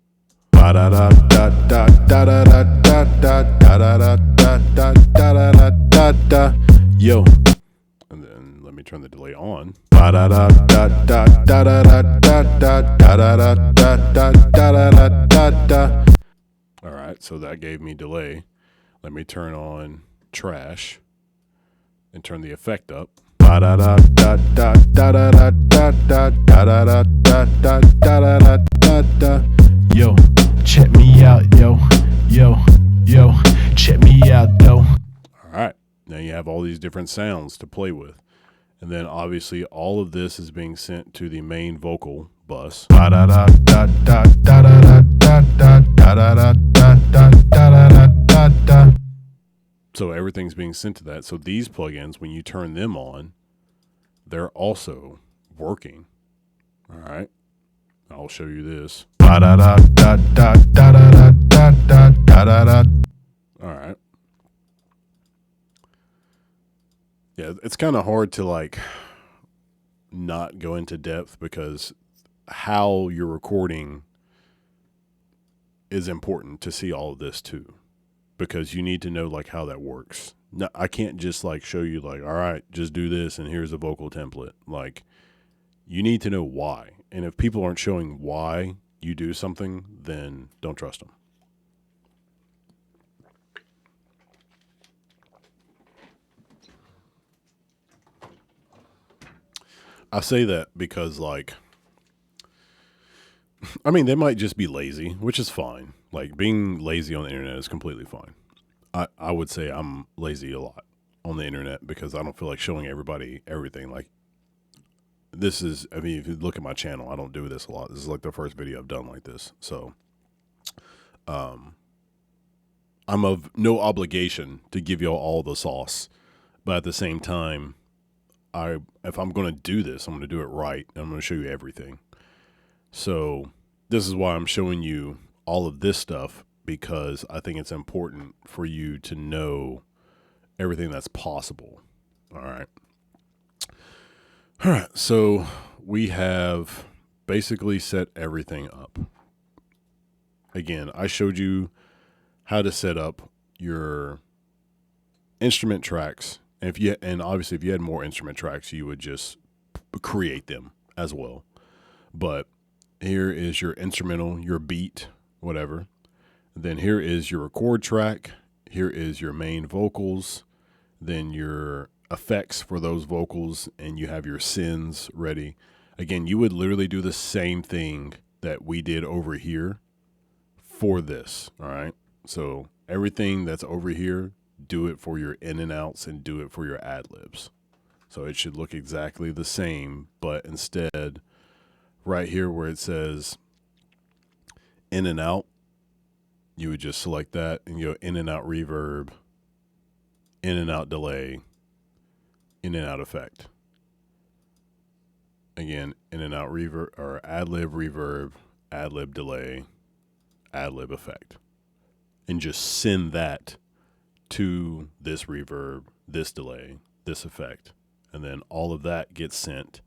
Yo. And then let me turn the delay on. All right, so that gave me delay. Let me turn on trash and turn the effect up. Yo, check me out, yo, check me out, though. All right, now you have all these different sounds to play with. And then obviously all of this is being sent to the main vocal bus. So everything's being sent to that. So these plugins, when you turn them on, they're also working. All right. I'll show you this. All right. Yeah, it's kind of hard to like not go into depth because how you're recording is important to see all of this too, because you need to know like how that works. No, I can't just like show you like, all right, just do this and here's a vocal template. Like, you need to know why. And if people aren't showing why you do something, then don't trust them. I say that because like, I mean, they might just be lazy, which is fine. Like, being lazy on the internet is completely fine. I would say I'm lazy a lot on the internet because I don't feel like showing everybody everything. Like, this is, I mean, if you look at my channel, I don't do this a lot. This is like the first video I've done like this. So, I'm of no obligation to give y'all all the sauce, but at the same time, if I'm going to do this, I'm going to do it right. And I'm going to show you everything. So this is why I'm showing you all of this stuff, because I think it's important for you to know everything that's possible. All right. All right. So we have basically set everything up. Again, I showed you how to set up your instrument tracks. And obviously if you had more instrument tracks, you would just create them as well. But here is your instrumental, your beat, whatever. Then here is your record track. Here is your main vocals. Then your effects for those vocals, and you have your sends ready. Again, you would literally do the same thing that we did over here for this. All right. So everything that's over here, do it for your in and outs and do it for your ad libs. So it should look exactly the same, but instead, right here where it says in and out, you would just select that and go in and out reverb, in and out delay, in and out effect. Again, in and out reverb or ad lib reverb, ad lib delay, ad lib effect. And just send that to this reverb, this delay, this effect. And then all of that gets sent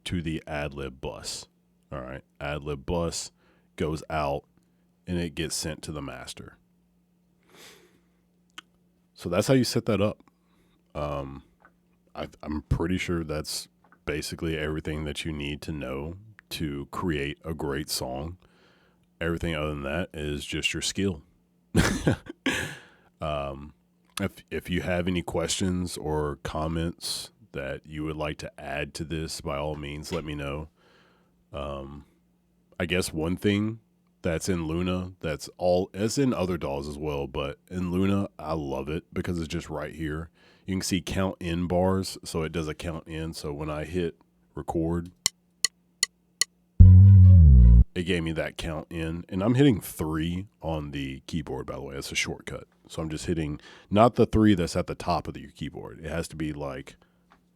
to the ad lib bus. All right. Ad lib bus goes out and it gets sent to the master. So that's how you set that up. I'm pretty sure that's basically everything that you need to know to create a great song. Everything other than that is just your skill. If you have any questions or comments that you would like to add to this, by all means, let me know. I guess one thing that's in Luna, it's in other DAWs as well, but in Luna, I love it because it's just right here. You can see count in bars, so it does a count in. So when I hit record, it gave me that count in, and I'm hitting 3 on the keyboard, by the way. It's a shortcut. So I'm just hitting not the 3 that's at the top of your keyboard. It has to be like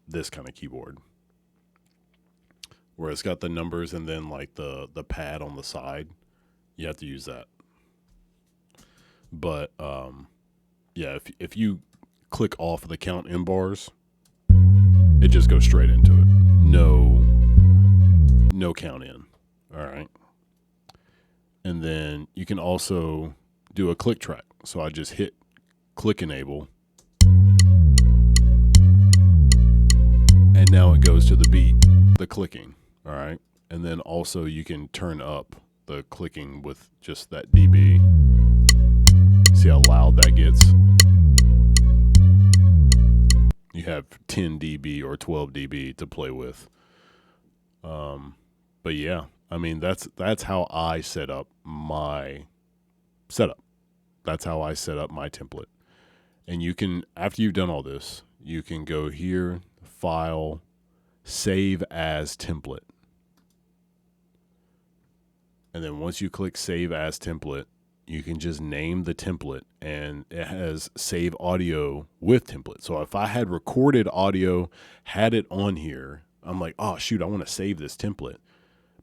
this kind of keyboard, where it's got the numbers and then like the pad on the side. You have to use that. But yeah, if you click off of the count in bars, it just goes straight into it. No count in. All right. And then you can also do a click track. So I just hit click enable. And now it goes to the beat, the clicking. All right. And then also you can turn up the clicking with just that dB. See how loud that gets? You have 10 dB or 12 dB to play with. But yeah, I mean, that's how I set up my setup. That's how I set up my template. And you can, after you've done all this, you can go here, file, save as template. And then once you click save as template, you can just name the template, and it has save audio with template. So if I had recorded audio, had it on here, I'm like, oh shoot, I want to save this template,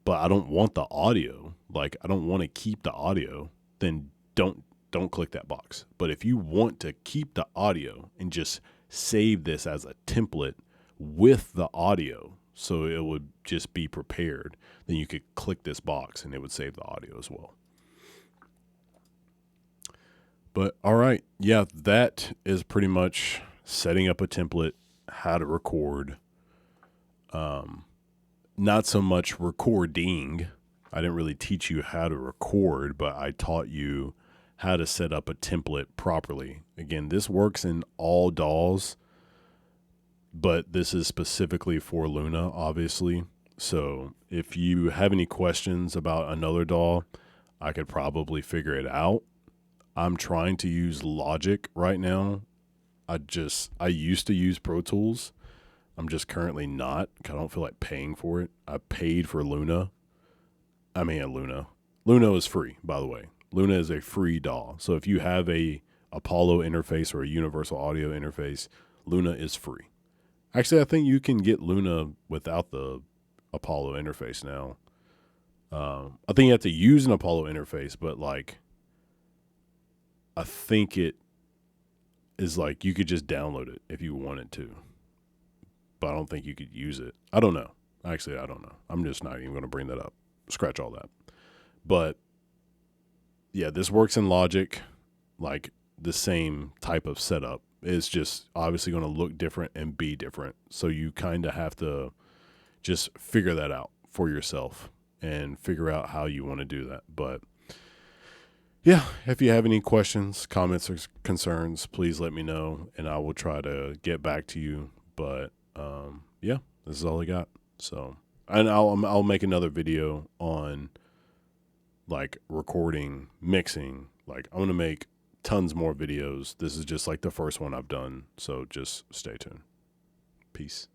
but I don't want the audio. Like, I don't want to keep the audio. Then don't click that box. But if you want to keep the audio and just save this as a template with the audio, so it would just be prepared, then you could click this box and it would save the audio as well. But all right, yeah, that is pretty much setting up a template, how to record. Not so much recording. I didn't really teach you how to record, but I taught you how to set up a template properly. Again, this works in all DAWs, but this is specifically for Luna, obviously. So if you have any questions about another DAW, I could probably figure it out. I'm trying to use Logic right now. I used to use Pro Tools. I'm just currently not. I don't feel like paying for it. I paid for Luna. Luna is free, by the way. Luna is a free DAW. So if you have a Apollo interface or a Universal Audio interface, Luna is free. Actually, I think you can get Luna without the Apollo interface now. I think you have to use an Apollo interface, but like, I think it is like you could just download it if you wanted to, but I don't think you could use it. I don't know. Actually, I don't know. I'm just not even going to bring that up. Scratch all that. But yeah, this works in Logic, like the same type of setup. It's just obviously going to look different and be different. So you kind of have to just figure that out for yourself and figure out how you want to do that. But yeah, if you have any questions, comments, or concerns, please let me know, and I will try to get back to you. But yeah, this is all I got. So, and I'll make another video on like recording, mixing. Like, I'm gonna make tons more videos. This is just like the first one I've done. So just stay tuned. Peace.